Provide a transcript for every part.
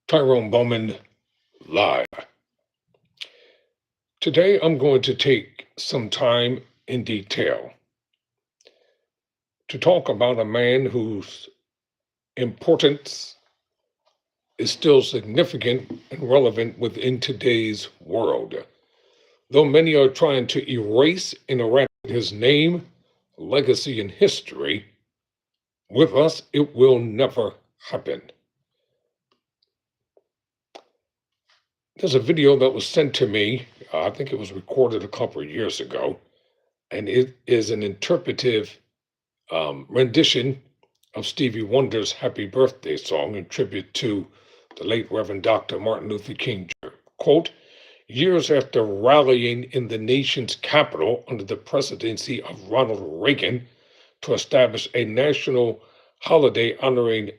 Tyrone Bowman live. Today I'm going to take some time in detail to talk about a man whose importance is still significant and relevant within today's world. Though many are trying to erase and eradicate his name, legacy, and history, with us it will never happen. There's a video that was sent to me, I think it was recorded a couple of years ago, and it is an interpretive rendition of Stevie Wonder's Happy Birthday song in tribute to the late Reverend Dr. Martin Luther King Jr. Quote, years after rallying in the nation's capital under the presidency of Ronald Reagan to establish a national holiday honoring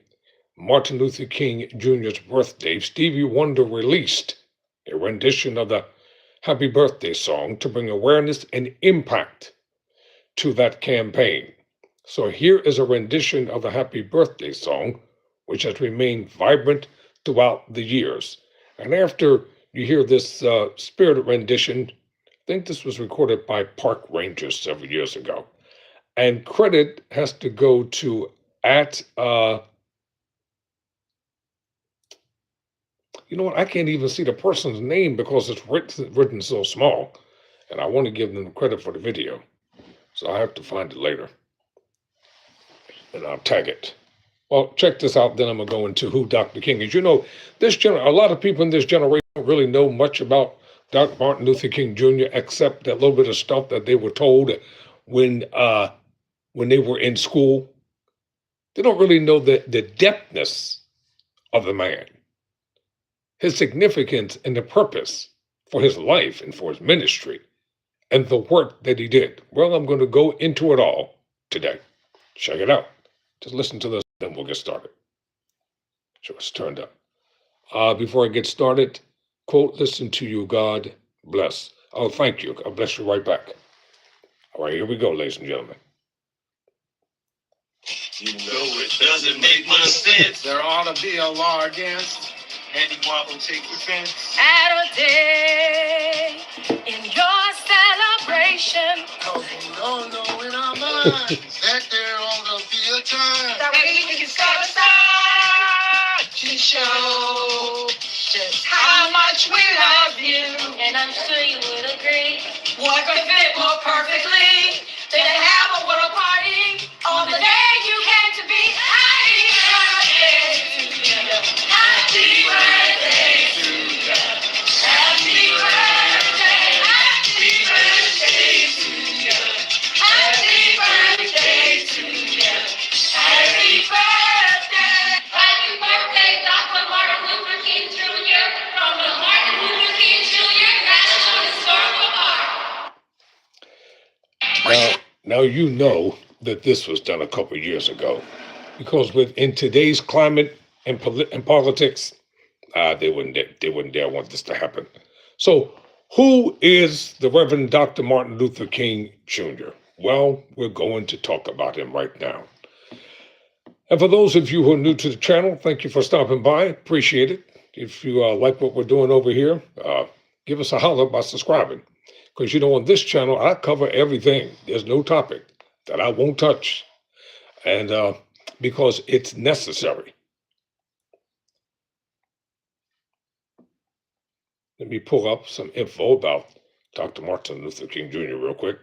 Martin Luther King Jr.'s birthday, Stevie Wonder released a rendition of the Happy Birthday song to bring awareness and impact to that campaign. So here is a rendition of the Happy Birthday song, which has remained vibrant throughout the years. And after you hear this spirited rendition, I think this was recorded by park rangers several years ago. And credit has to go to you know what, I can't even see the person's name because it's written so small. And I want to give them credit for the video. So I have to find it later. And I'll tag it. Well, check this out, then I'm going to go into who Dr. King is. You know, a lot of people in this generation don't really know much about Dr. Martin Luther King Jr., except that little bit of stuff that they were told when they were in school. They don't really know the depthness of the man, his significance and the purpose for his life and for his ministry and the work that he did. Well, I'm going to go into it all today. Check it out. Just listen to this, then we'll get started. So it's turned up. Before I get started, quote, listen to you, God bless. Oh, thank you. God bless you right back. All right, here we go, ladies and gentlemen. You know it doesn't make much sense. There ought to be a law against anyone who takes offense at a day in your celebration. Cause we all know in our minds that there ought to be a time that we can step aside to show just how much we love you. And I'm sure you would agree, what could fit more perfectly than to have a world party on the day you came to be. Happy birthday to you. Happy birthday to you. Happy birthday. Happy birthday to you. Happy birthday to you. Happy birthday. Happy birthday, Dr. Martin Luther King Jr. from the Martin Luther King Jr. National Historical Park. Now you know that this was done a couple of years ago, because in today's climate and politics, they wouldn't dare want this to happen. So, who is the Reverend Dr. Martin Luther King Jr.? Well, we're going to talk about him right now. And for those of you who are new to the channel, thank you for stopping by. Appreciate it. If you like what we're doing over here, give us a holler by subscribing. Because, you know, on this channel, I cover everything. There's no topic that I won't touch. And because it's necessary. Let me pull up some info about Dr. Martin Luther King Jr. real quick.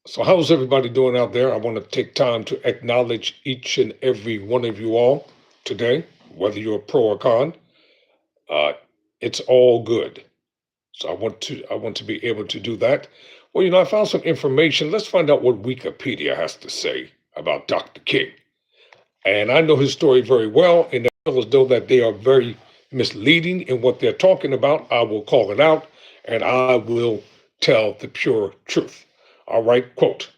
So how's everybody doing out there? I want to take time to acknowledge each and every one of you all today, whether you're pro or con. It's all good. So I want to be able to do that. Well, you know, I found some information. Let's find out what Wikipedia has to say about Dr. King. And I know his story very well, and I feel as though that they are very misleading in what they're talking about. I will call it out, and I will tell the pure truth. All right, quote.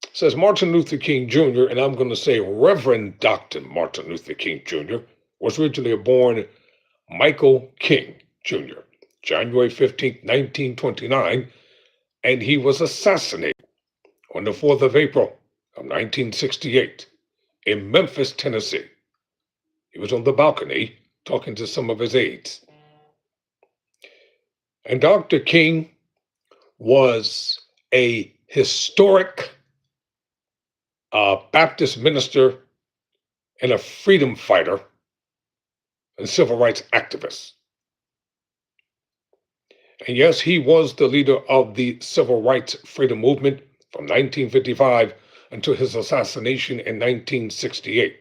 It says Martin Luther King Jr., and I'm going to say Reverend Dr. Martin Luther King Jr., was originally born Michael King Jr., January 15th, 1929, and he was assassinated on the 4th of April of 1968 in Memphis, Tennessee. He was on the balcony talking to some of his aides. And Dr. King was a historic Baptist minister and a freedom fighter and civil rights activist. And yes, he was the leader of the civil rights freedom movement from 1955 until his assassination in 1968.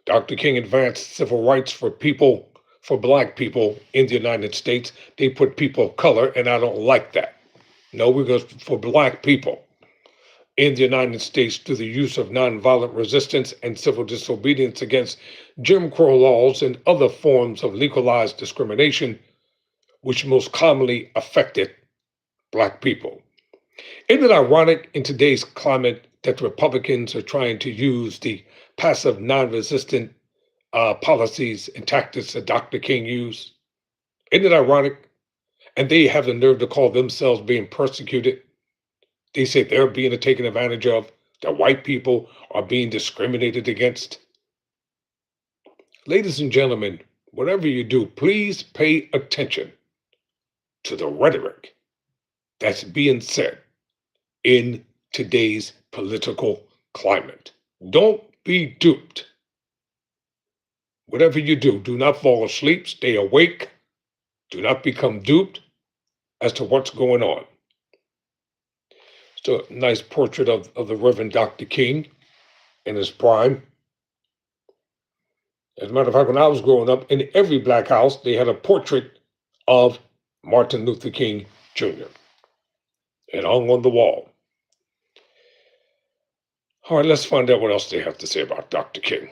Dr. King advanced civil rights for people, for black people in the United States. They put people of color, and I don't like that. No, we're going for black people in the United States through the use of nonviolent resistance and civil disobedience against Jim Crow laws and other forms of legalized discrimination, which most commonly affected black people. Isn't it ironic in today's climate that the Republicans are trying to use the passive, non-resistant policies and tactics that Dr. King used? Isn't it ironic? And they have the nerve to call themselves being persecuted. They say they're being taken advantage of, that white people are being discriminated against. Ladies and gentlemen, whatever you do, please pay attention to the rhetoric that's being said in today's political climate. Don't be duped. Whatever you do, do not fall asleep, stay awake. Do not become duped as to what's going on. It's a nice portrait of the Reverend Dr. King in his prime. As a matter of fact, when I was growing up, in every black house, they had a portrait of Martin Luther King Jr. and hung on the wall. All right, let's find out what else they have to say about Dr. King.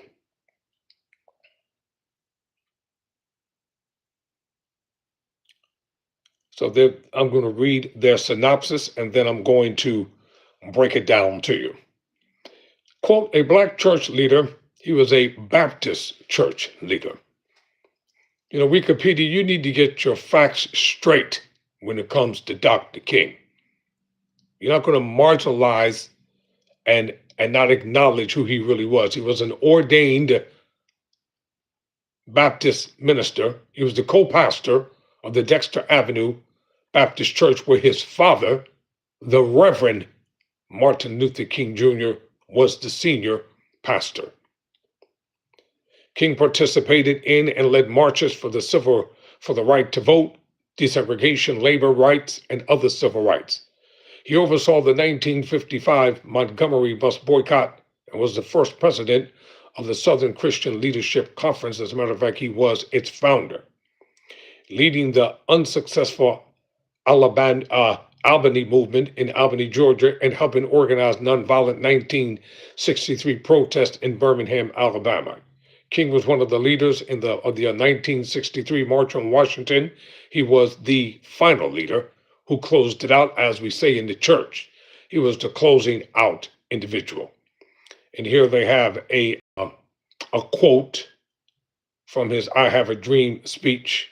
So I'm going to read their synopsis, and then I'm going to break it down to you. Quote, a black church leader. He was a Baptist church leader. You know, Wikipedia, you need to get your facts straight when it comes to Dr. King. You're not going to marginalize and not acknowledge who he really was. He was an ordained Baptist minister. He was the co-pastor of the Dexter Avenue Baptist Church, where his father, the Reverend Martin Luther King Jr., was the senior pastor. King participated in and led marches for the right to vote, desegregation, labor rights, and other civil rights. He oversaw the 1955 Montgomery bus boycott and was the first president of the Southern Christian Leadership Conference. As a matter of fact, he was its founder, leading the unsuccessful Albany movement in Albany, Georgia, and helping organize nonviolent 1963 protests in Birmingham, Alabama. King was one of the leaders of the 1963 March on Washington. He was the final leader who closed it out, as we say in the church. He was the closing out individual. And here they have a quote from his I Have a Dream speech.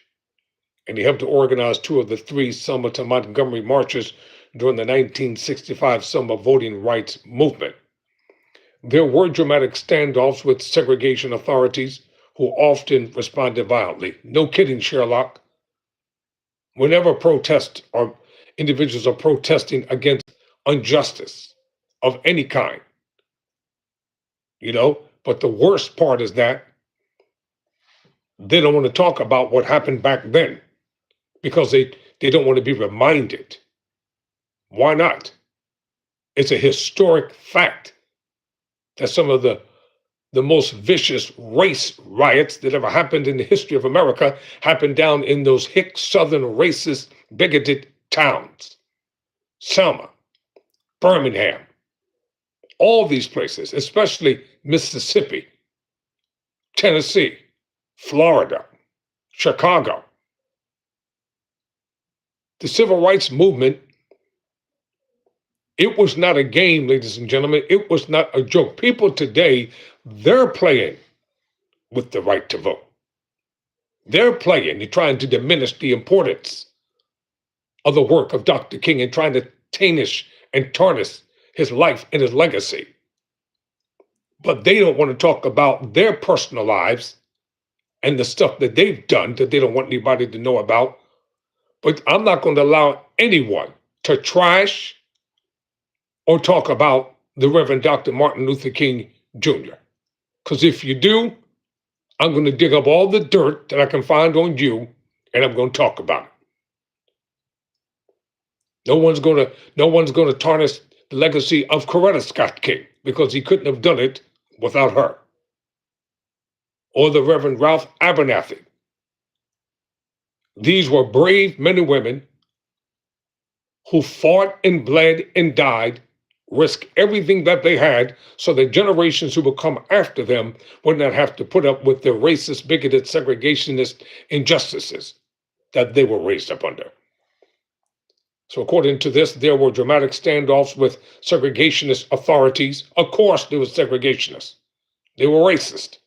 And he helped to organize two of the three Selma to Montgomery marches during the 1965 Selma voting rights movement. There were dramatic standoffs with segregation authorities who often responded violently. No kidding, Sherlock. Whenever protests or individuals are protesting against injustice of any kind, but the worst part is that they don't want to talk about what happened back then because they don't want to be reminded. Why not? It's a historic fact that some of the most vicious race riots that ever happened in the history of America happened down in those hick, southern, racist, bigoted towns. Selma, Birmingham, all these places, especially Mississippi, Tennessee, Florida, Chicago. The civil rights movement, it was not a game, ladies and gentlemen. It was not a joke. People today, they're playing with the right to vote. They're trying to diminish the importance of the work of Dr. King and trying to tarnish his life and his legacy. but they don't want to talk about their personal lives and the stuff that they've done that they don't want anybody to know about. But I'm not going to allow anyone to trash or talk about the Reverend Dr. Martin Luther King Jr. Because if you do, I'm going to dig up all the dirt that I can find on you, and I'm going to talk about it. No one's going to tarnish the legacy of Coretta Scott King, because he couldn't have done it without her. Or the Reverend Ralph Abernathy. These were brave men and women who fought and bled and died, risked everything that they had so that generations who would come after them would not have to put up with the racist, bigoted, segregationist injustices that they were raised up under. So according to this, there were dramatic standoffs with segregationist authorities. Of course, there were segregationists. They were racist,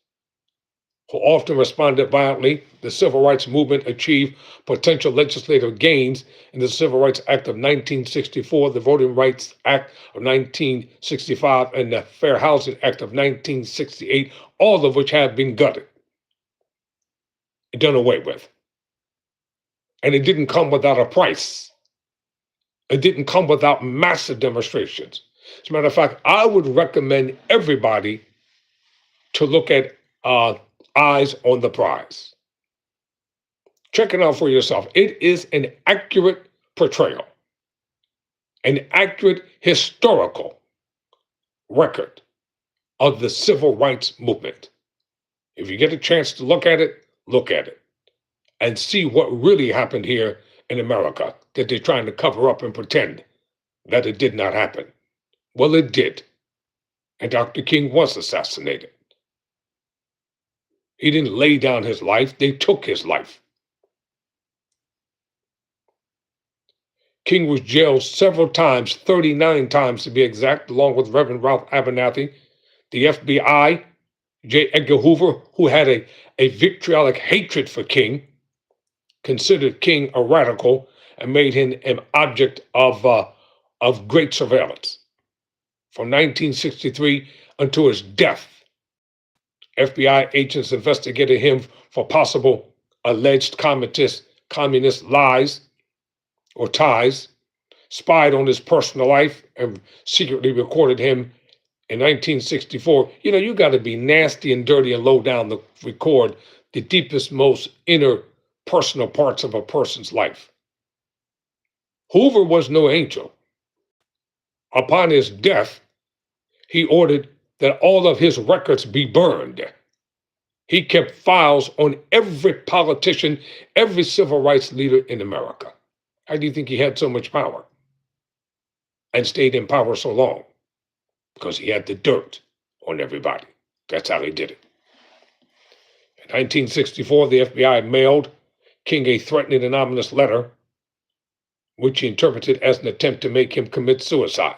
who often responded violently. The civil rights movement achieved potential legislative gains in the Civil Rights Act of 1964, the Voting Rights Act of 1965, and the Fair Housing Act of 1968, all of which have been gutted and done away with. And it didn't come without a price. It didn't come without massive demonstrations. As a matter of fact, I would recommend everybody to look at Eyes on the Prize. Check it out for yourself. It is an accurate portrayal, an accurate historical record of the civil rights movement. If you get a chance to look at it and see what really happened here in America that they're trying to cover up and pretend that it did not happen. Well, it did. And Dr. King was assassinated. He didn't lay down his life, they took his life. King was jailed several times, 39 times to be exact, along with Reverend Ralph Abernathy, the FBI, J. Edgar Hoover, who had a vitriolic hatred for King, considered King a radical, and made him an object of great surveillance. From 1963 until his death, FBI agents investigated him for possible alleged communist lies or ties, spied on his personal life, and secretly recorded him in 1964. You know, you got to be nasty and dirty and low down to record the deepest, most inner personal parts of a person's life. Hoover was no angel. Upon his death, he ordered that all of his records be burned. He kept files on every politician, every civil rights leader in America. How do you think he had so much power and stayed in power so long? Because he had the dirt on everybody. That's how he did it. In 1964, the FBI mailed King a threatening and ominous letter, which he interpreted as an attempt to make him commit suicide.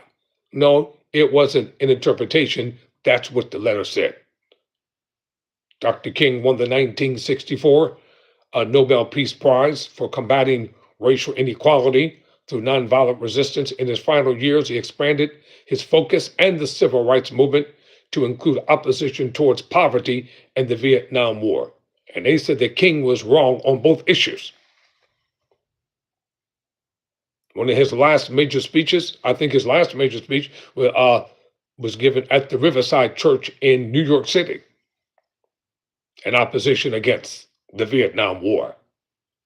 No, it wasn't an interpretation. That's what the letter said. Dr. King won the 1964 Nobel Peace Prize for combating racial inequality through nonviolent resistance. In his final years, he expanded his focus and the civil rights movement to include opposition towards poverty and the Vietnam War. And they said that King was wrong on both issues. One of his last major speeches, I think his last major speech, was given at the Riverside Church in New York City in opposition against the Vietnam War.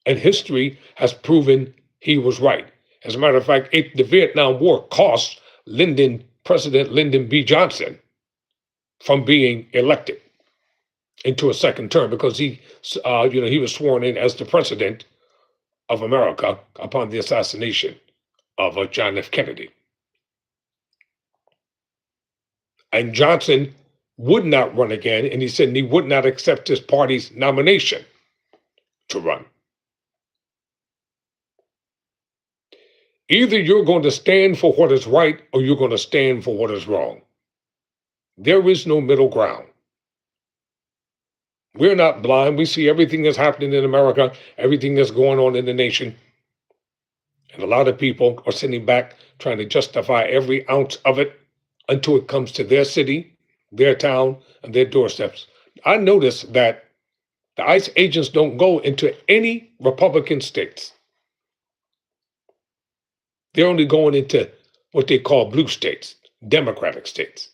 And history has proven he was right. As a matter of fact, the Vietnam War cost President Lyndon B. Johnson from being elected into a second term, because he was sworn in as the president of America upon the assassination of John F. Kennedy. And Johnson would not run again, and he said he would not accept his party's nomination to run. Either you're going to stand for what is right or you're going to stand for what is wrong. There is no middle ground. We're not blind. We see everything that's happening in America, everything that's going on in the nation. And a lot of people are sitting back trying to justify every ounce of it until it comes to their city, their town and their doorsteps. I noticed that the ICE agents don't go into any Republican states. They're only going into what they call blue states, Democratic states.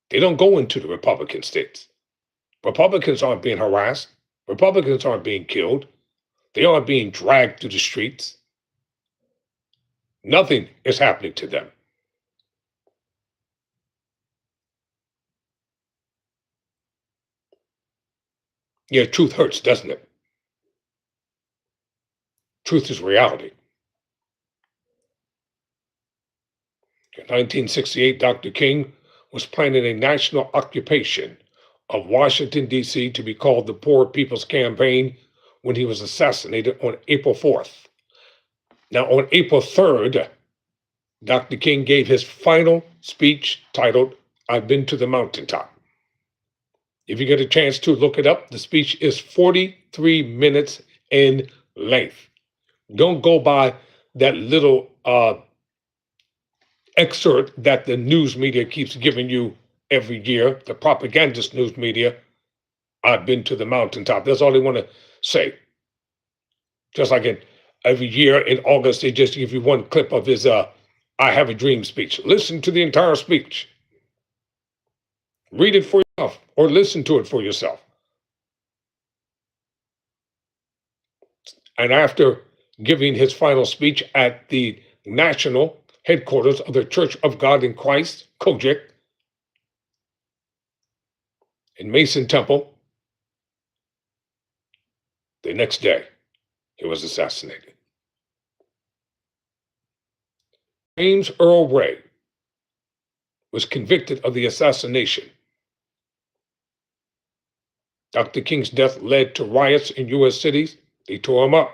They don't go into the Republican states. Republicans aren't being harassed. Republicans aren't being killed. They aren't being dragged through the streets. Nothing is happening to them. Yeah, truth hurts, doesn't it? Truth is reality. In 1968, Dr. King was planning a national occupation of Washington, D.C. to be called the Poor People's Campaign when he was assassinated on April 4th. Now, on April 3rd, Dr. King gave his final speech titled, "I've Been to the Mountaintop." If you get a chance to look it up, the speech is 43 minutes in length. Don't go by that little excerpt that the news media keeps giving you every year, the propagandist news media. I've been to the mountaintop. That's all they want to say. Just like every year in August, they just give you one clip of his I Have a Dream speech. Listen to the entire speech. Read it for yourself or listen to it for yourself. And after giving his final speech at the national headquarters of the Church of God in Christ, Kojic, in Mason Temple, the next day, he was assassinated. James Earl Ray was convicted of the assassination. Dr. King's death led to riots in U.S. cities. They tore him up.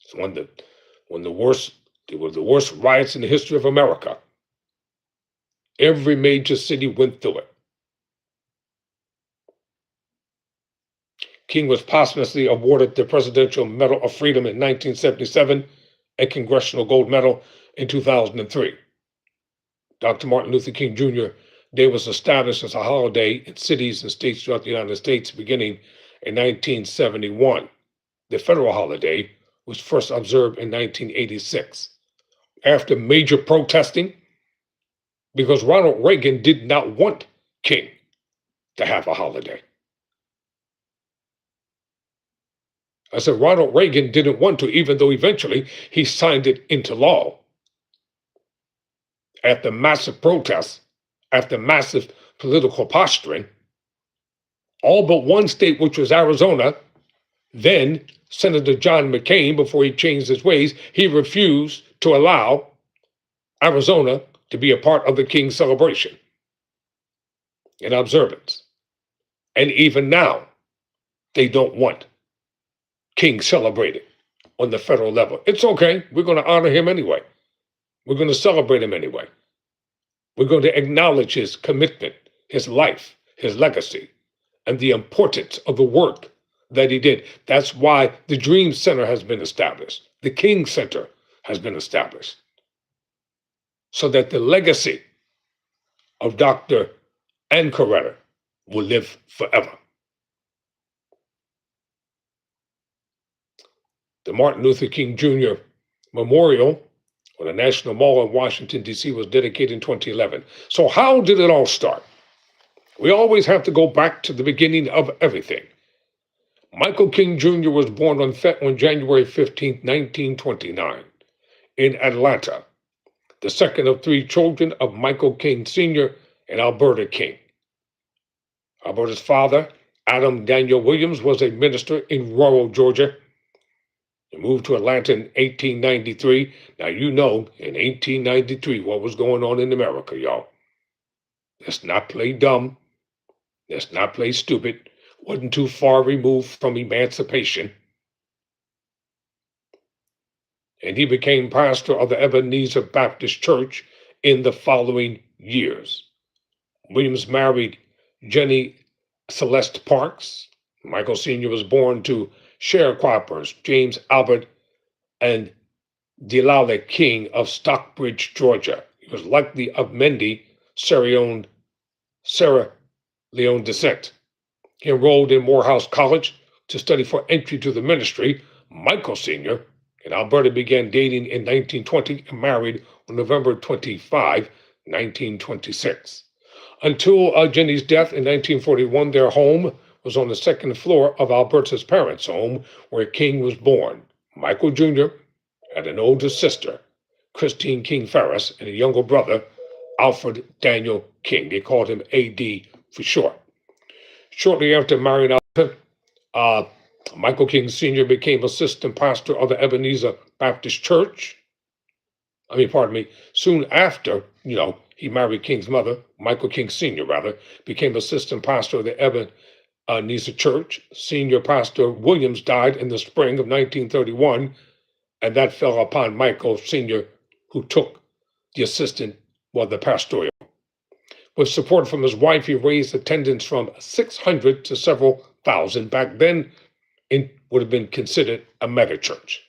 It's one of the worst. It was the worst riots in the history of America. Every major city went through it. King was posthumously awarded the Presidential Medal of Freedom in 1977 and Congressional Gold Medal in 2003. Dr. Martin Luther King Jr. Day was established as a holiday in cities and states throughout the United States beginning in 1971. The federal holiday was first observed in 1986 after major protesting because Ronald Reagan did not want King to have a holiday. I said Ronald Reagan didn't want to, even though eventually he signed it into law. After massive protests, after massive political posturing, all but one state, which was Arizona, then Senator John McCain, before he changed his ways, he refused to allow Arizona to be a part of the King's celebration and observance. And even now, they don't want King celebrated on the federal level. It's okay. We're going to honor him anyway. We're going to celebrate him anyway. We're going to acknowledge his commitment, his life, his legacy, and the importance of the work that he did. That's why the Dream Center has been established. The King Center has been established. So that the legacy of Dr. Ann-Coretta will live forever. The Martin Luther King Jr. Memorial on the National Mall in Washington, D.C. was dedicated in 2011. So how did it all start? We always have to go back to the beginning of everything. Michael King Jr. was born on January 15, 1929, in Atlanta, the second of three children of Michael King Sr. and Alberta King. Alberta's father, Adam Daniel Williams, was a minister in rural Georgia. He moved to Atlanta in 1893. Now, you know, in 1893, what was going on in America, y'all. Let's not play dumb. Let's not play stupid. Wasn't too far removed from emancipation. And he became pastor of the Ebenezer Baptist Church in the following years. Williams married Jenny Celeste Parks. Michael Sr. was born to sharecroppers James Albert and Delilah King of Stockbridge, Georgia. He was likely of Mendi, Sierra Leone descent. He enrolled in Morehouse College to study for entry to the ministry. Michael Sr. in Alberta began dating in 1920 and married on November 25, 1926. Until Jenny's death in 1941, their home was on the second floor of Alberta's parents' home, where King was born. Michael Jr. had an older sister, Christine King Ferris, and a younger brother, Alfred Daniel King. They called him AD for short. Shortly after marrying Alberta, Michael King Sr. became assistant pastor of the Ebenezer Baptist Church. Soon after, he married King's mother, Michael King Sr., became assistant pastor of the Ebenezer Church. Senior Pastor Williams died in the spring of 1931, and that fell upon Michael Sr., who took the pastoral. With support from his wife, he raised attendance from 600 to several thousand. Back then, it would have been considered a megachurch.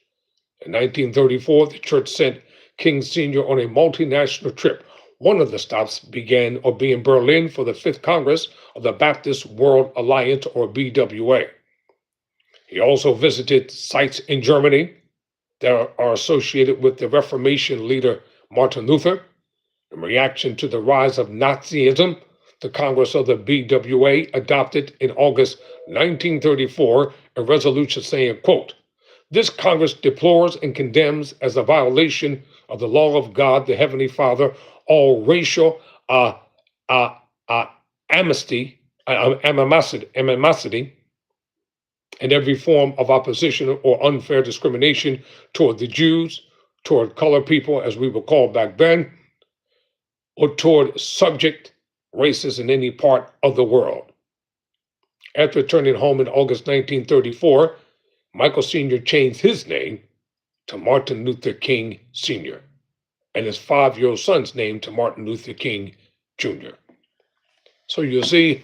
In 1934, the church sent King Sr. on a multinational trip. One of the stops began in Berlin for the 5th Congress of the Baptist World Alliance, or BWA. He also visited sites in Germany that are associated with the Reformation leader Martin Luther. In reaction to the rise of Nazism, the Congress of the BWA adopted in August 1934 a resolution saying, quote, "This Congress deplores and condemns as a violation of the law of God, the Heavenly Father, all racial animosity, and every form of opposition or unfair discrimination toward the Jews, toward colored people, as we were called back then, or toward subject races in any part of the world." After returning home in August 1934, Michael Sr. changed his name to Martin Luther King Sr. and his 5-year-old son's name to Martin Luther King Jr. So you'll see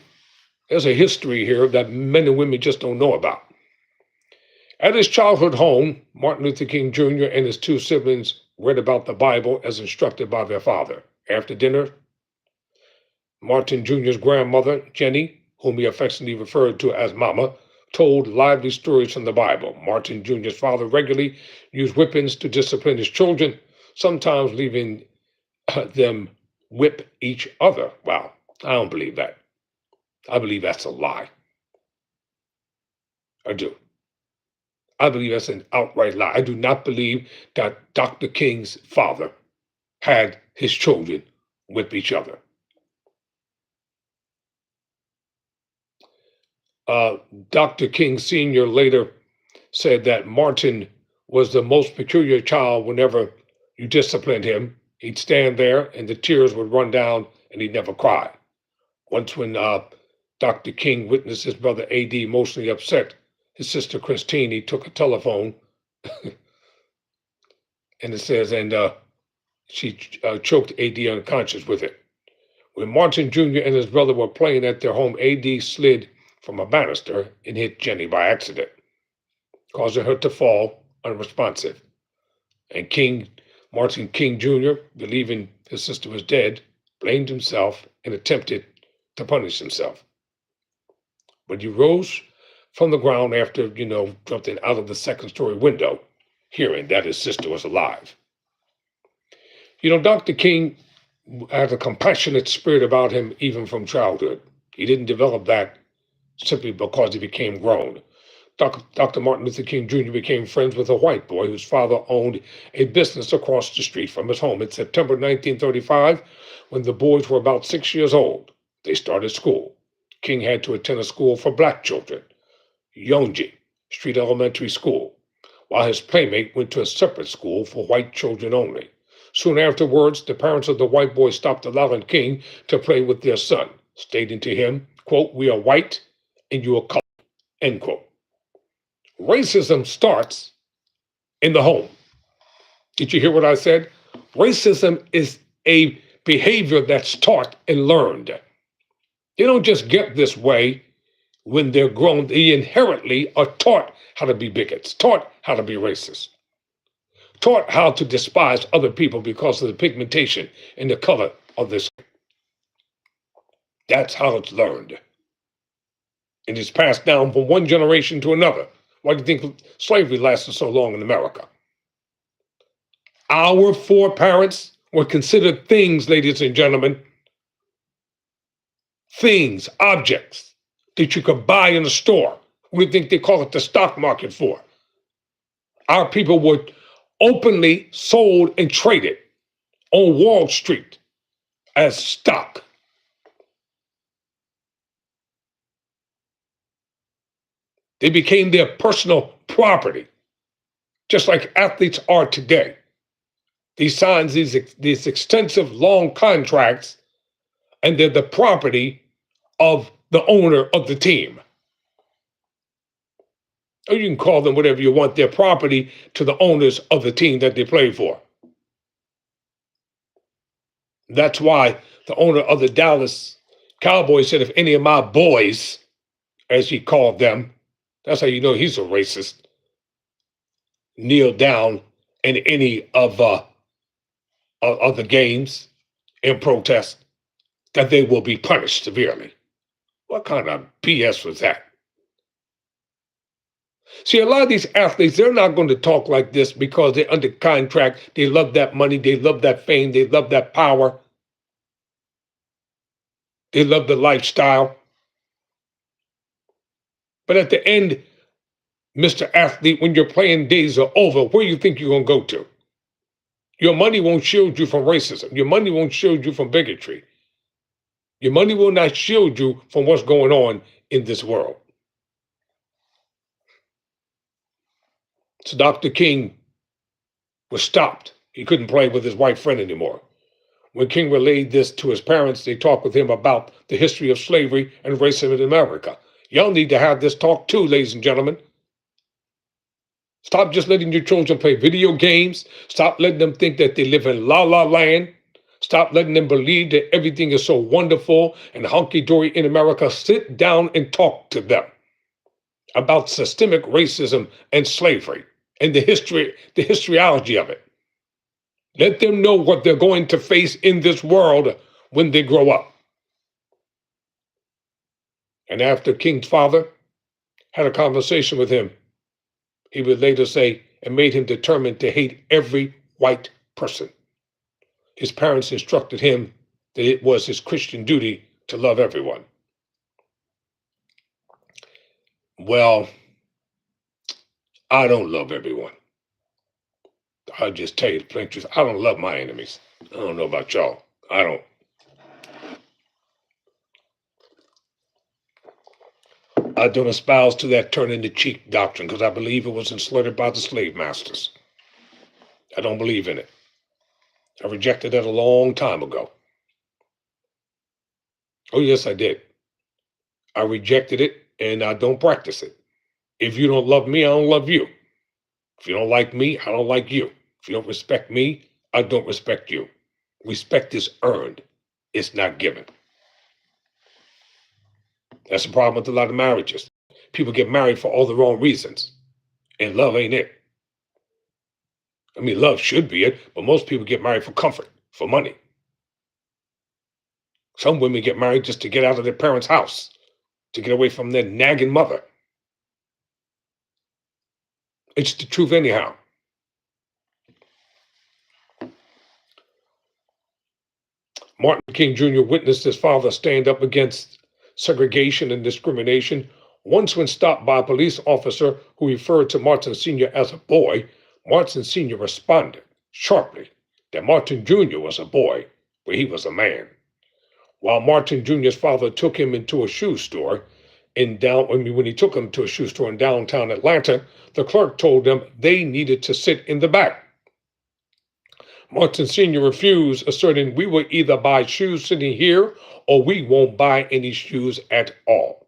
there's a history here that men and women just don't know about. At his childhood home, Martin Luther King Jr. and his 2 siblings read about the Bible as instructed by their father. After dinner, Martin Jr.'s grandmother, Jenny, whom he affectionately referred to as Mama, told lively stories from the Bible. Martin Jr.'s father regularly used whippings to discipline his children, sometimes leaving them whip each other. Wow, I don't believe that. I believe that's a lie. I do. I believe that's an outright lie. I do not believe that Dr. King's father had his children whip each other. Dr. King Sr. later said that Martin was the most peculiar child. Whenever you disciplined him, he'd stand there and the tears would run down and he'd never cry. Once when Dr. King witnessed his brother A.D. emotionally upset his sister Christine, he took a telephone and it says, she choked A.D. unconscious with it. When Martin Jr. and his brother were playing at their home, A.D. slid from a banister and hit Jenny by accident, causing her to fall unresponsive. And Martin King Jr., believing his sister was dead, blamed himself and attempted to punish himself. But he rose from the ground after, jumping out of the second-story window, hearing that his sister was alive. Dr. King had a compassionate spirit about him even from childhood. He didn't develop that simply because he became grown. Dr. Martin Luther King Jr. became friends with a white boy whose father owned a business across the street from his home. In September 1935, when the boys were about 6 years old, they started school. King had to attend a school for black children, Yonge Street Elementary School, while his playmate went to a separate school for white children only. Soon afterwards, the parents of the white boy stopped allowing King to play with their son, stating to him, quote, "We are white and you are colored," end quote. Racism starts in the home. Did you hear what I said? Racism is a behavior that's taught and learned. They don't just get this way when they're grown. They inherently are taught how to be bigots, taught how to be racist, taught how to despise other people because of the pigmentation and the color of their skin. That's how it's learned. And it's passed down from one generation to another. Why do you think slavery lasted so long in America? Our foreparents were considered things, ladies and gentlemen. Things, objects that you could buy in a store. What do you think they call it the stock market for? Our people were openly sold and traded on Wall Street as stock. They became their personal property, just like athletes are today. They sign these extensive long contracts, and they're the property of the owner of the team. Or you can call them whatever you want, their property to the owners of the team that they play for. That's why the owner of the Dallas Cowboys said, if any of my boys, as he called them, that's how you know he's a racist, kneel down in any of the games in protest, that they will be punished severely. What kind of BS was that? See, a lot of these athletes, they're not going to talk like this because they're under contract. They love that money. They love that fame. They love that power. They love the lifestyle. But at the end, Mr. Athlete, when your playing days are over, where do you think you're going to go to? Your money won't shield you from racism. Your money won't shield you from bigotry. Your money will not shield you from what's going on in this world. So Dr. King was stopped. He couldn't play with his white friend anymore. When King relayed this to his parents, they talked with him about the history of slavery and racism in America. Y'all need to have this talk too, ladies and gentlemen. Stop just letting your children play video games. Stop letting them think that they live in la la land. Stop letting them believe that everything is so wonderful and hunky-dory in America. Sit down and talk to them about systemic racism and slavery and the historiology of it. Let them know what they're going to face in this world when they grow up. And after King's father had a conversation with him, he would later say, it made him determined to hate every white person. His parents instructed him that it was his Christian duty to love everyone. Well, I don't love everyone. I'll just tell you the plain truth. I don't love my enemies. I don't know about y'all. I don't. I don't espouse to that turning the cheek doctrine because I believe it was instilled by the slave masters. I don't believe in it. I rejected it a long time ago. Oh, yes, I did. I rejected it and I don't practice it. If you don't love me, I don't love you. If you don't like me, I don't like you. If you don't respect me, I don't respect you. Respect is earned. It's not given. That's the problem with a lot of marriages. People get married for all the wrong reasons. And love ain't it. I mean, love should be it, but most people get married for comfort, for money. Some women get married just to get out of their parents' house, to get away from their nagging mother. It's the truth anyhow. Martin King Jr. witnessed his father stand up against segregation and discrimination. Once when stopped by a police officer who referred to Martin Sr. as a boy, Martin Sr. responded sharply that Martin Jr. was a boy, but he was a man. While Martin Jr.'s father took him into a shoe store when he took him to a shoe store in downtown Atlanta, the clerk told them they needed to sit in the back. Martin Sr. refused, asserting, we will either buy shoes sitting here or we won't buy any shoes at all.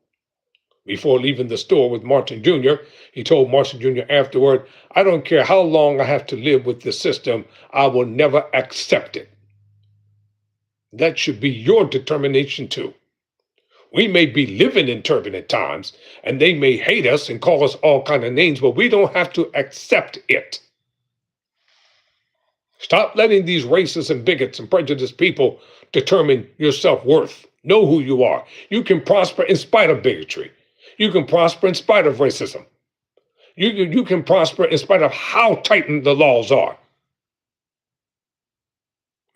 Before leaving the store with Martin Jr., he told Martin Jr. afterward, I don't care how long I have to live with this system, I will never accept it. That should be your determination too. We may be living in turbulent times, and they may hate us and call us all kinds of names, but we don't have to accept it. Stop letting these racist and bigots and prejudiced people determine your self-worth. Know who you are. You can prosper in spite of bigotry. You can prosper in spite of racism. You can prosper in spite of how tightened the laws are.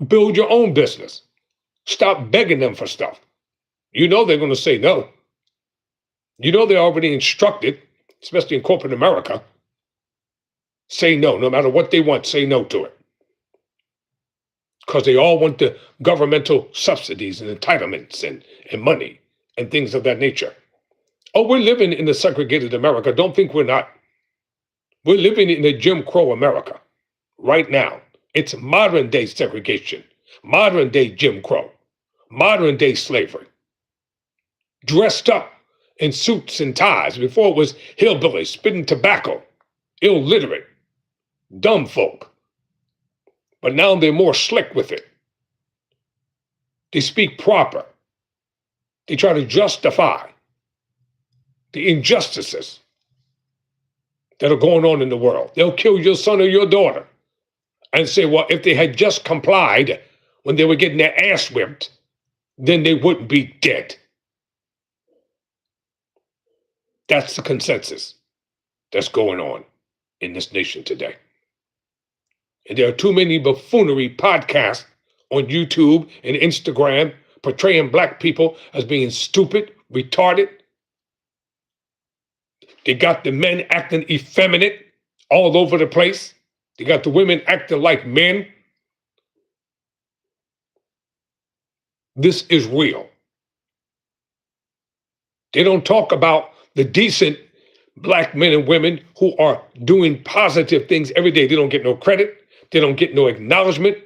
Build your own business. Stop begging them for stuff. You know they're going to say no. You know they're already instructed, especially in corporate America, say no. No matter what they want, say no to it. Because they all want the governmental subsidies and entitlements and money and things of that nature. Oh, we're living in a segregated America. Don't think we're not. We're living in a Jim Crow America right now. It's modern day segregation, modern day Jim Crow, modern day slavery. Dressed up in suits and ties. Before it was hillbillies, spitting tobacco, illiterate, dumb folk. But now they're more slick with it. They speak proper. They try to justify the injustices that are going on in the world. They'll kill your son or your daughter and say, well, if they had just complied when they were getting their ass whipped, then they wouldn't be dead. That's the consensus that's going on in this nation today. And there are too many buffoonery podcasts on YouTube and Instagram portraying black people as being stupid, retarded. They got the men acting effeminate all over the place. They got the women acting like men. This is real. They don't talk about the decent black men and women who are doing positive things every day. They don't get no credit. They don't get no acknowledgement.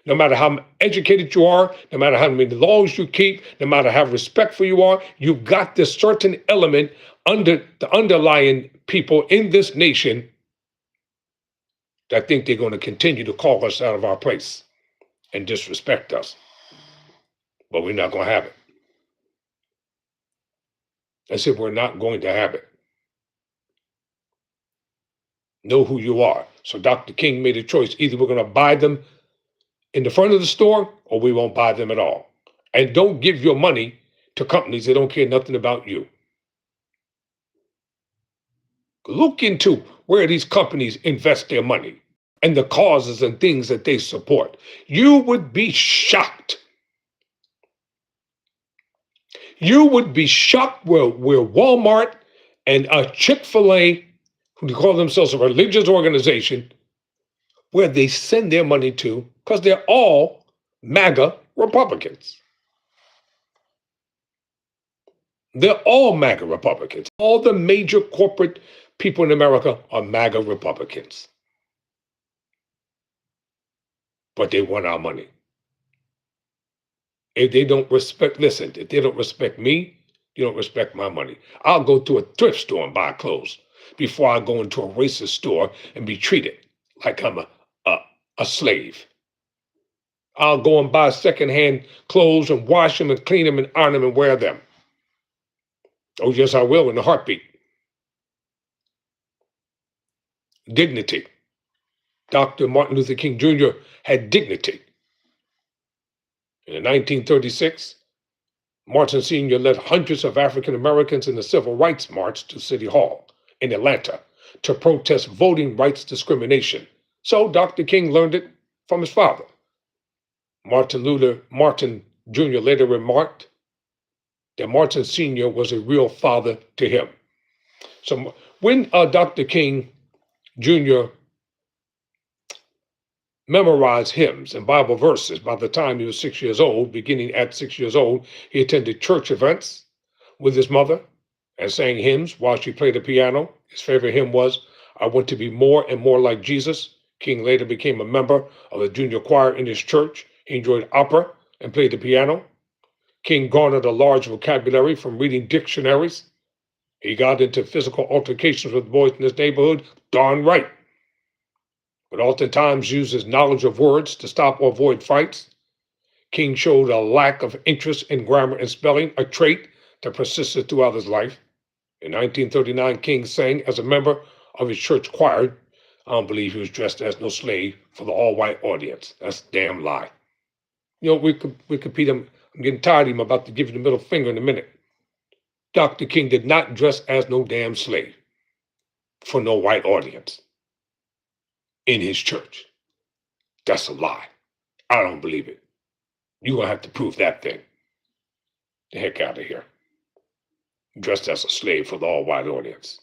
No matter how educated you are, no matter how many laws you keep, no matter how respectful you are, you've got this certain element under the underlying people in this nation that think they're going to continue to call us out of our place and disrespect us. But we're not going to have it. I said, we're not going to have it. Know who you are. So Dr. King made a choice. Either we're going to buy them in the front of the store or we won't buy them at all. And don't give your money to companies that don't care nothing about you. Look into where these companies invest their money and the causes and things that they support. You would be shocked. You would be shocked where Walmart and Chick-fil-A, who call themselves a religious organization, where they send their money to, because they're all MAGA Republicans. They're all MAGA Republicans. All the major corporate people in America are MAGA Republicans. But they want our money. If they don't respect, listen, if they don't respect me, you don't respect my money. I'll go to a thrift store and buy clothes before I go into a racist store and be treated like I'm a slave. I'll go and buy secondhand clothes and wash them and clean them and iron them and wear them. Oh, yes, I will in a heartbeat. Dignity. Dr. Martin Luther King Jr. had dignity. In 1936, Martin Sr. led hundreds of African Americans in the Civil Rights March to City Hall in Atlanta to protest voting rights discrimination. So Dr. King learned it from his father. Martin Jr. later remarked that Martin Sr. was a real father to him. So when Dr. King Jr. memorized hymns and Bible verses by the time he was 6 years old, beginning at 6 years old, he attended church events with his mother and sang hymns while she played the piano. His favorite hymn was, I Want to Be More and More Like Jesus. King later became a member of the junior choir in his church. He enjoyed opera and played the piano. King garnered a large vocabulary from reading dictionaries. He got into physical altercations with boys in his neighborhood, darn right, but oftentimes used his knowledge of words to stop or avoid fights. King showed a lack of interest in grammar and spelling, a trait that persisted throughout his life. In 1939, King sang as a member of his church choir I don't believe he was dressed as no slave for the all-white audience. That's a damn lie. You know, Wikipedia, I'm getting tired of him. I'm about to give you the middle finger in a minute. Dr. King did not dress as no damn slave for no white audience in his church. That's a lie. I don't believe it. You're going to have to prove that thing. The heck out of here. Dressed as a slave for the all-white audience.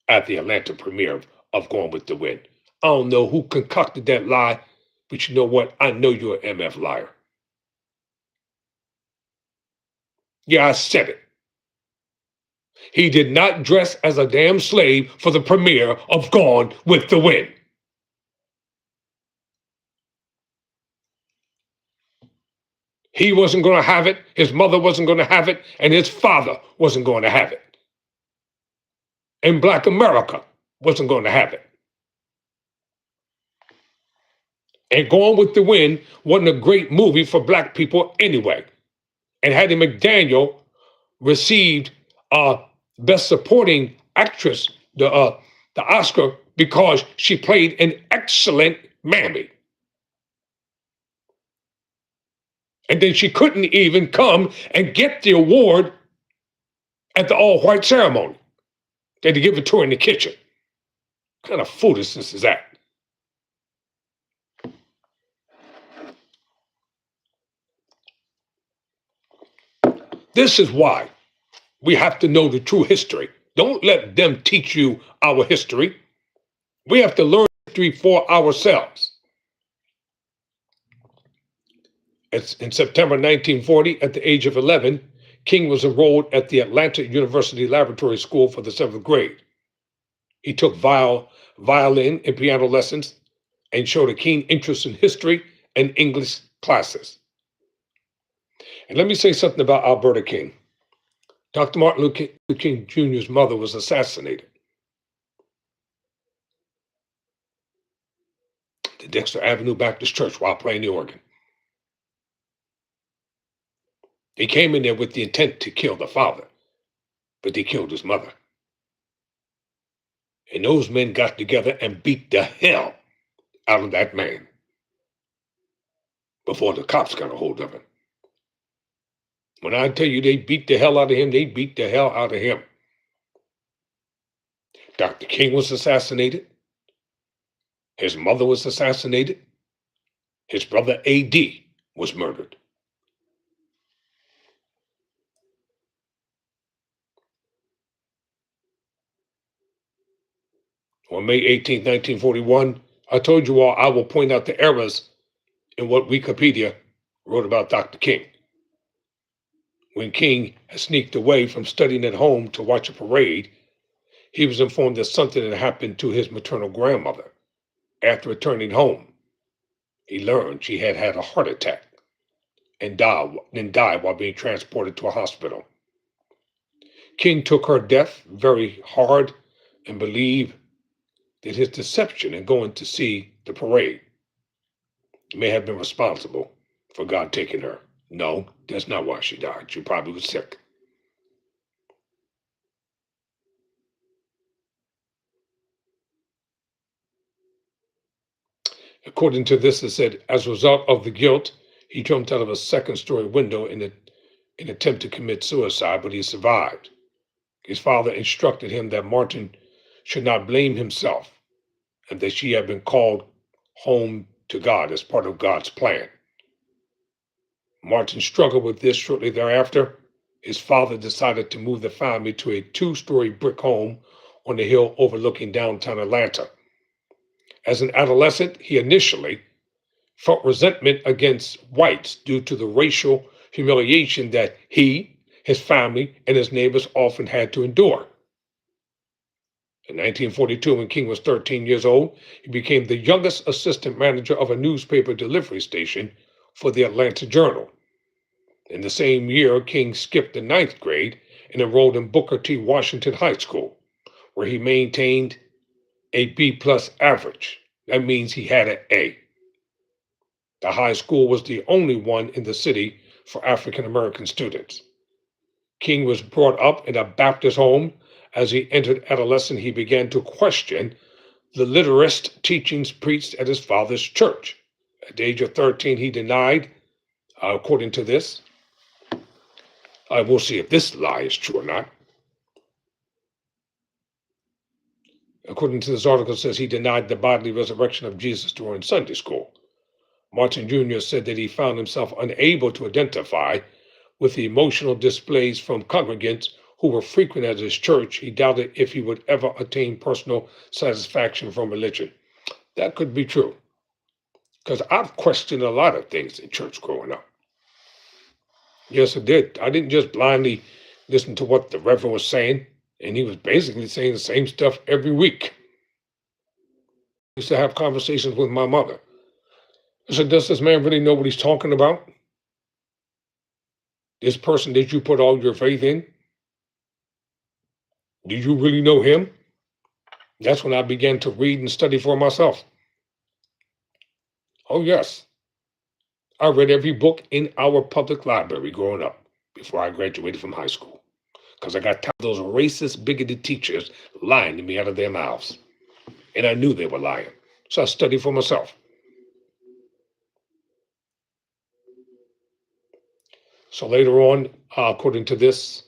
At the Atlanta premiere of Gone with the Wind. I don't know who concocted that lie, but you know what? I know you're an MF liar. Yeah, I said it. He did not dress as a damn slave for the premiere of Gone with the Wind. He wasn't going to have it, his mother wasn't going to have it, and his father wasn't going to have it. And Black America wasn't going to have it. And Gone with the Wind wasn't a great movie for black people anyway. And Hattie McDaniel received Best Supporting Actress, the Oscar, because she played an excellent mammy. And then she couldn't even come and get the award at the all-white ceremony. They had to give it to her in the kitchen. What kind of foolishness is that? This is why we have to know the true history. Don't let them teach you our history. We have to learn history for ourselves. In September 1940, at the age of 11, King was enrolled at the Atlanta University Laboratory School for the 7th grade. He took violin and piano lessons and showed a keen interest in history and English classes. And let me say something about Alberta King. Dr. Martin Luther King Jr.'s mother was assassinated at the Dexter Avenue Baptist Church while playing the organ. They came in there with the intent to kill the father, but they killed his mother. And those men got together and beat the hell out of that man before the cops got a hold of him. When I tell you they beat the hell out of him, they beat the hell out of him. Dr. King was assassinated. His mother was assassinated. His brother A.D. was murdered. On May 18, 1941, I told you all I will point out the errors in what Wikipedia wrote about Dr. King. When King had sneaked away from studying at home to watch a parade, he was informed that something had happened to his maternal grandmother. After returning home, he learned she had had a heart attack and died while being transported to a hospital. King took her death very hard and believed that his deception in going to see the parade may have been responsible for God taking her. No, that's not why she died. She probably was sick. According to this, it said, as a result of the guilt, he jumped out of a second-story window in an attempt to commit suicide, but he survived. His father instructed him that Martin should not blame himself and that she had been called home to God as part of God's plan. Martin struggled with this shortly thereafter. His father decided to move the family to a 2-story brick home on the hill overlooking downtown Atlanta. As an adolescent, he initially felt resentment against whites due to the racial humiliation that he, his family, and his neighbors often had to endure. In 1942, when King was 13 years old, he became the youngest assistant manager of a newspaper delivery station for the Atlanta Journal. In the same year, King skipped the 9th grade and enrolled in Booker T. Washington High School, where he maintained a B+ average. That means he had an A. The high school was the only one in the city for African American students. King was brought up in a Baptist home. As he entered adolescence, he began to question the literist teachings preached at his father's church. At the age of 13, he denied, according to this. We'll see if this lie is true or not. According to this article, it says he denied the bodily resurrection of Jesus during Sunday school. Martin Jr. said that he found himself unable to identify with the emotional displays from congregants who were frequent at his church. He doubted if he would ever attain personal satisfaction from religion. That could be true, because I've questioned a lot of things in church growing up. Yes, I did. I didn't just blindly listen to what the Reverend was saying, and he was basically saying the same stuff every week. I used to have conversations with my mother. I said, does this man really know what he's talking about? This person that you put all your faith in? Do you really know him? That's when I began to read and study for myself. Oh, yes. I read every book in our public library growing up before I graduated from high school, because I got tired of those racist, bigoted teachers lying to me out of their mouths. And I knew they were lying. So I studied for myself. So later on, according to this,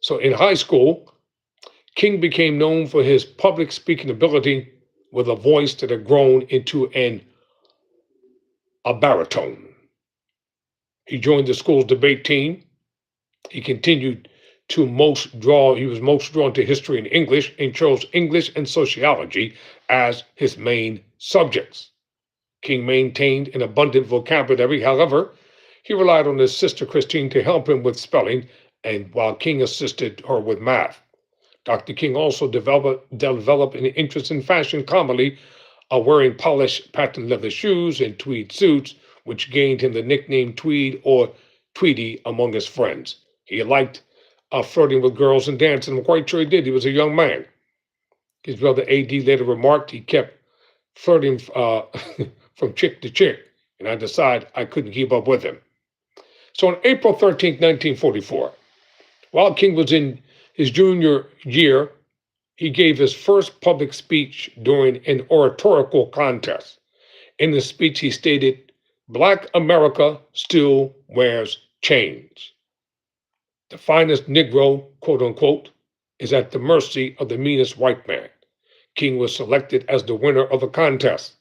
so in high school, King became known for his public speaking ability with a voice that had grown into a baritone. He joined the school's debate team. He continued he was most drawn to history and English, and chose English and sociology as his main subjects. King maintained an abundant vocabulary. However, he relied on his sister Christine to help him with spelling, and while King assisted her with math. Dr. King also developed an interest in fashion commonly, wearing polished patent leather shoes and tweed suits, which gained him the nickname Tweed or Tweedy among his friends. He liked flirting with girls and dancing. I'm quite sure he did. He was a young man. His brother A.D. later remarked he kept flirting from chick to chick, and I decided I couldn't keep up with him. So on April 13, 1944, while King was in his junior year, he gave his first public speech during an oratorical contest. In the speech, he stated, "Black America still wears chains. The finest Negro, quote unquote, is at the mercy of the meanest white man." King was selected as the winner of the contest.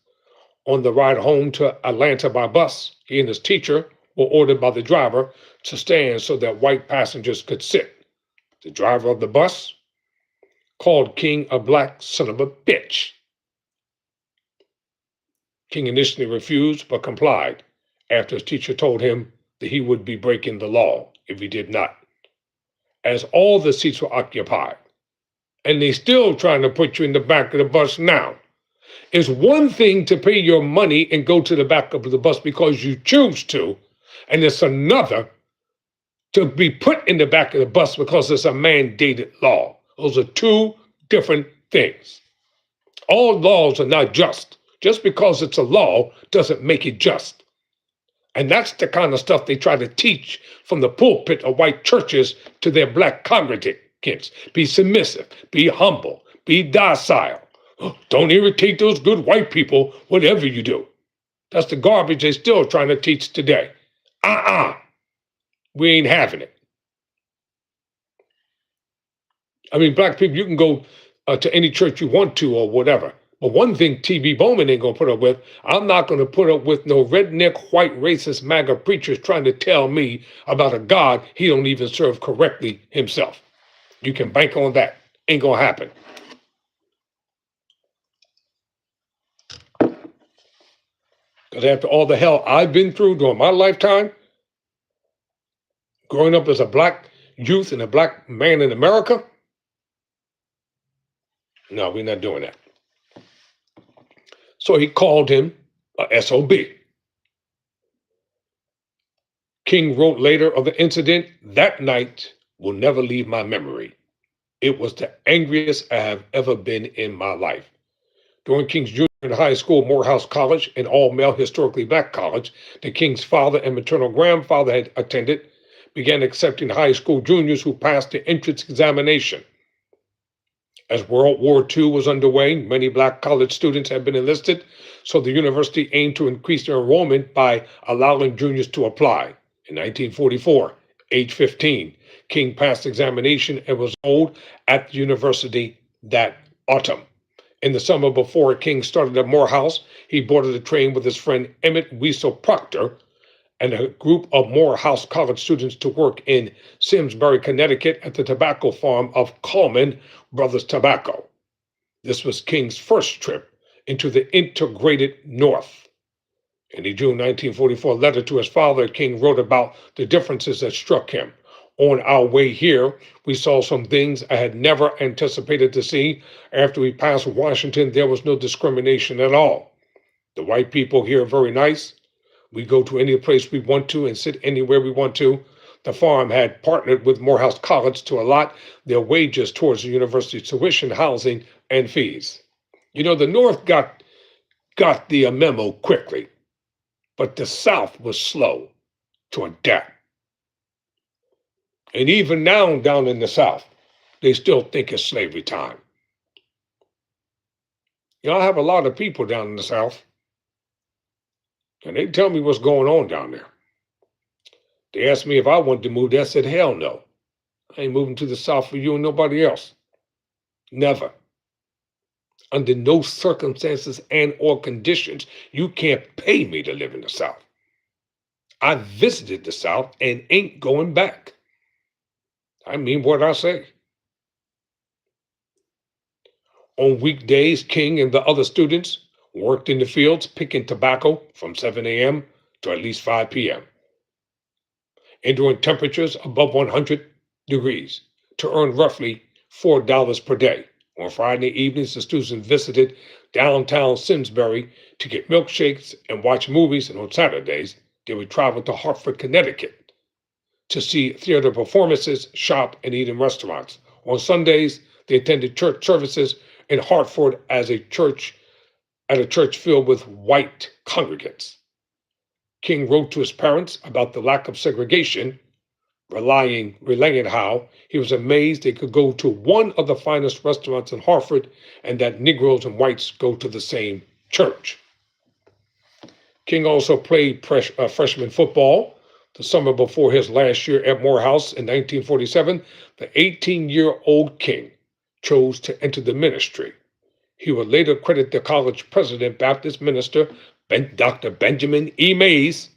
On the ride home to Atlanta by bus, he and his teacher were ordered by the driver to stand so that white passengers could sit. The driver of the bus called King a black son of a bitch. King initially refused, but complied after his teacher told him that he would be breaking the law if he did not, as all the seats were occupied. And they still trying to put you in the back of the bus now. It's one thing to pay your money and go to the back of the bus because you choose to, and it's another to be put in the back of the bus because it's a mandated law. Those are two different things. All laws are not just. Just because it's a law doesn't make it just. And that's the kind of stuff they try to teach from the pulpit of white churches to their black congregants. Be submissive, be humble, be docile. Don't irritate those good white people, whatever you do. That's the garbage they're still trying to teach today. We ain't having it. I mean, black people, you can go to any church you want to or whatever. But one thing T.B. Bowman ain't going to put up with, I'm not going to put up with no redneck, white, racist MAGA preachers trying to tell me about a God he don't even serve correctly himself. You can bank on that. Ain't going to happen. Because after all the hell I've been through during my lifetime, growing up as a black youth and a black man in America, no, we're not doing that. So he called him a SOB. King wrote later of the incident, "That night will never leave my memory. It was the angriest I have ever been in my life." During King's junior and high school, Morehouse College, an all-male historically black college that King's father and maternal grandfather had attended, began accepting high school juniors who passed the entrance examination. As World War II was underway, many black college students had been enlisted, so the university aimed to increase their enrollment by allowing juniors to apply. In 1944, age 15, King passed examination and was enrolled at the university that autumn. In the summer before King started at Morehouse, he boarded a train with his friend Emmett Weasel Proctor and a group of Morehouse College students to work in Simsbury, Connecticut at the tobacco farm of Coleman Brothers Tobacco. This was King's first trip into the integrated North. In a June 1944 letter to his father, King wrote about the differences that struck him. On our way here, we saw some things I had never anticipated to see. After we passed Washington, there was no discrimination at all. The white people here are very nice. We go to any place we want to and sit anywhere we want to. The farm had partnered with Morehouse College to allot their wages towards the university's tuition, housing, and fees. You know, the North got the memo quickly, but the South was slow to adapt. And even now, down in the South, they still think it's slavery time. You know, I have a lot of people down in the South, and they tell me what's going on down there. They asked me if I wanted to move there. I said, hell no. I ain't moving to the South for you and nobody else. Never. Under no circumstances and or conditions, you can't pay me to live in the South. I visited the South and ain't going back. I mean what I say. On weekdays, King and the other students worked in the fields picking tobacco from 7 a.m. to at least 5 p.m. enduring temperatures above 100 degrees to earn roughly $4 per day. On Friday evenings, the students visited downtown Simsbury to get milkshakes and watch movies, and on Saturdays, they would travel to Hartford, Connecticut to see theater performances, shop, and eat in restaurants. On Sundays, they attended church services in Hartford at a church filled with white congregants. King wrote to his parents about the lack of segregation, relaying how he was amazed they could go to one of the finest restaurants in Hartford and that Negroes and whites go to the same church. King also played freshman football. The summer before his last year at Morehouse in 1947, the 18-year-old King chose to enter the ministry. He would later credit the college president, Baptist minister Dr. Benjamin E. Mays,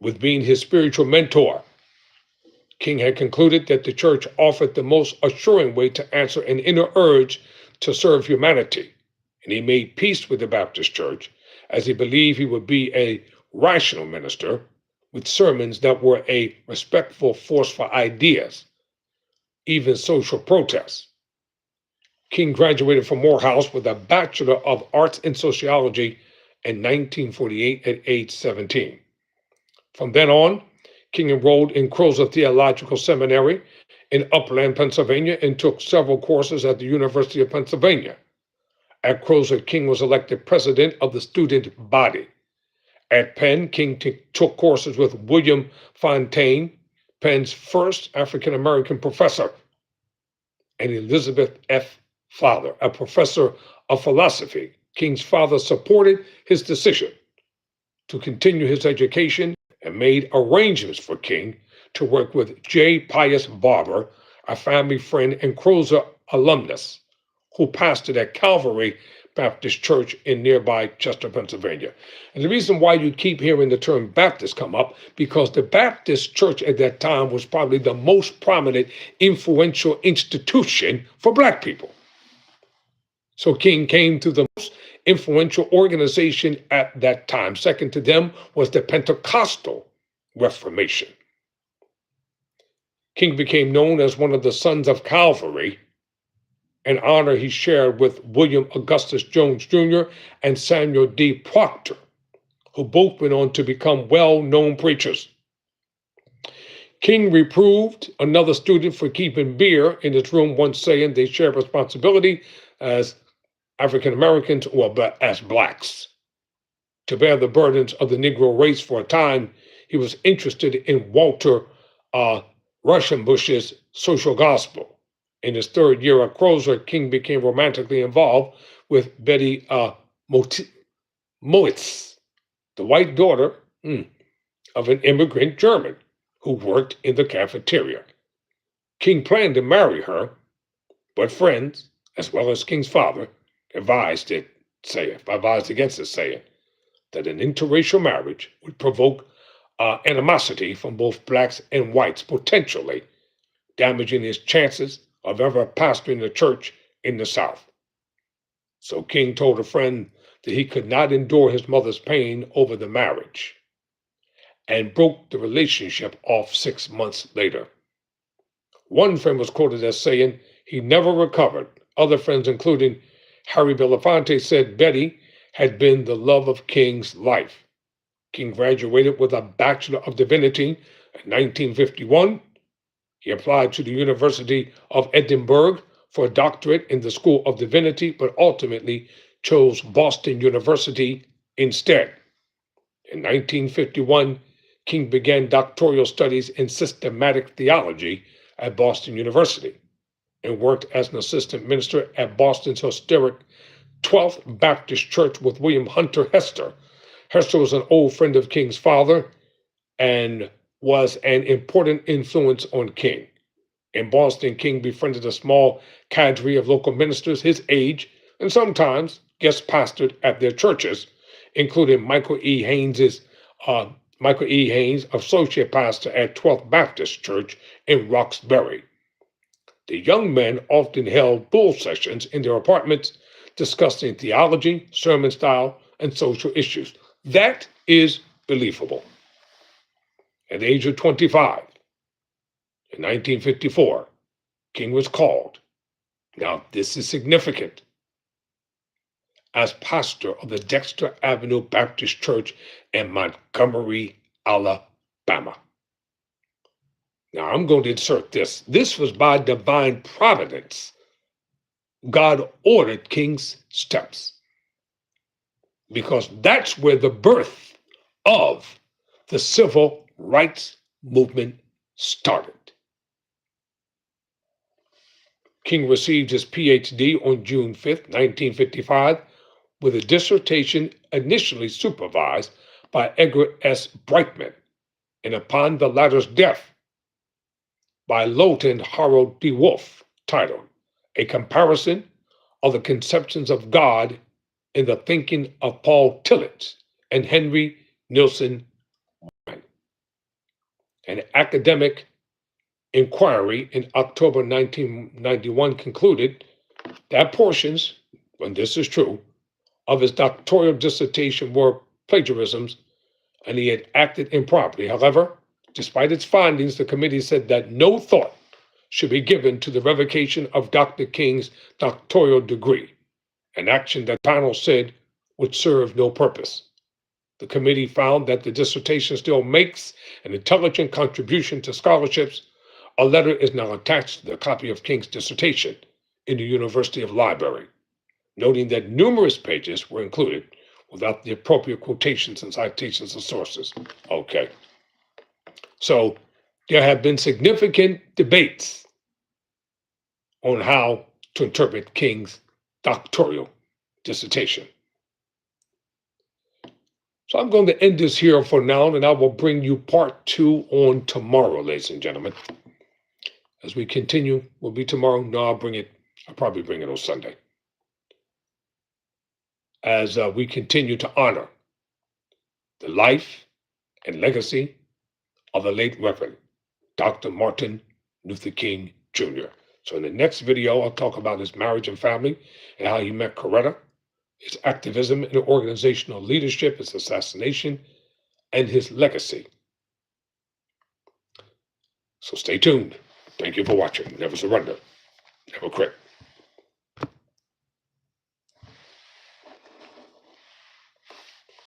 with being his spiritual mentor. King had concluded that the church offered the most assuring way to answer an inner urge to serve humanity, and he made peace with the Baptist church as he believed he would be a rational minister with sermons that were a respectful force for ideas, even social protests. King graduated from Morehouse with a Bachelor of Arts in Sociology in 1948 at age 17. From then on, King enrolled in Crozer Theological Seminary in Upland, Pennsylvania, and took several courses at the University of Pennsylvania. At Crozer, King was elected president of the student body. At Penn, King took courses with William Fontaine, Penn's first African-American professor, and Elizabeth F. Father, a professor of philosophy. King's father supported his decision to continue his education and made arrangements for King to work with J. Pius Barber, a family friend and Crozer alumnus, who pastored at Calvary Baptist Church in nearby Chester, Pennsylvania. And the reason why you keep hearing the term Baptist come up, because the Baptist Church at that time was probably the most prominent, influential institution for Black people. So King came to the most influential organization at that time. Second to them was the Pentecostal Reformation. King became known as one of the Sons of Calvary, an honor he shared with William Augustus Jones Jr. and Samuel D. Proctor, who both went on to become well-known preachers. King reproved another student for keeping beer in his room, once saying they share responsibility as African Americans, or as Blacks, to bear the burdens of the Negro race. For a time, he was interested in Walter Rushmbush's social gospel. In his third year at Crozer, King became romantically involved with Betty Moitz, the white daughter of an immigrant German who worked in the cafeteria. King planned to marry her, but friends, as well as King's father, advised against it, saying that an interracial marriage would provoke animosity from both blacks and whites, potentially damaging his chances of ever pastoring the church in the South. So King told a friend that he could not endure his mother's pain over the marriage and broke the relationship off 6 months later. One friend was quoted as saying he never recovered. Other friends, including Harry Belafonte, said Betty had been the love of King's life. King graduated with a Bachelor of Divinity in 1951. He applied to the University of Edinburgh for a doctorate in the School of Divinity, but ultimately chose Boston University instead. In 1951, King began doctoral studies in systematic theology at Boston University and worked as an assistant minister at Boston's historic 12th Baptist Church with William Hunter Hester. Hester was an old friend of King's father and was an important influence on King. In Boston, King befriended a small cadre of local ministers his age and sometimes guest pastored at their churches, including Michael E. Haynes, associate pastor at 12th Baptist Church in Roxbury. The young men often held bull sessions in their apartments discussing theology, sermon style, and social issues. That is believable. At the age of 25, in 1954, King was called, now this is significant, as pastor of the Dexter Avenue Baptist Church in Montgomery, Alabama. Now I'm going to insert this. This was by divine providence. God ordered King's steps because that's where the birth of the civil rights movement started. King received his PhD on June 5, 1955, with a dissertation initially supervised by Edgar S. Brightman, and upon the latter's death, by Lowton Harold D. Wolfe, titled A Comparison of the Conceptions of God in the Thinking of Paul Tillich and Henry Nielsen Bowman. An academic inquiry in October 1991 concluded that portions, when this is true, of his doctoral dissertation were plagiarisms and he had acted improperly. However, despite its findings, the committee said that no thought should be given to the revocation of Dr. King's doctoral degree, an action that the panel said would serve no purpose. The committee found that the dissertation still makes an intelligent contribution to scholarships. A letter is now attached to the copy of King's dissertation in the University of Library, noting that numerous pages were included without the appropriate quotations and citations of sources. Okay. So there have been significant debates on how to interpret King's doctoral dissertation. So I'm going to end this here for now, and I will bring you part 2 on tomorrow, ladies and gentlemen. As we continue, will be tomorrow. No, I'll probably bring it on Sunday. As we continue to honor the life and legacy of the late Reverend Dr. Martin Luther King Jr. So in the next video, I'll talk about his marriage and family and how he met Coretta, his activism and organizational leadership, his assassination, and his legacy. So stay tuned. Thank you for watching. Never surrender. Never quit.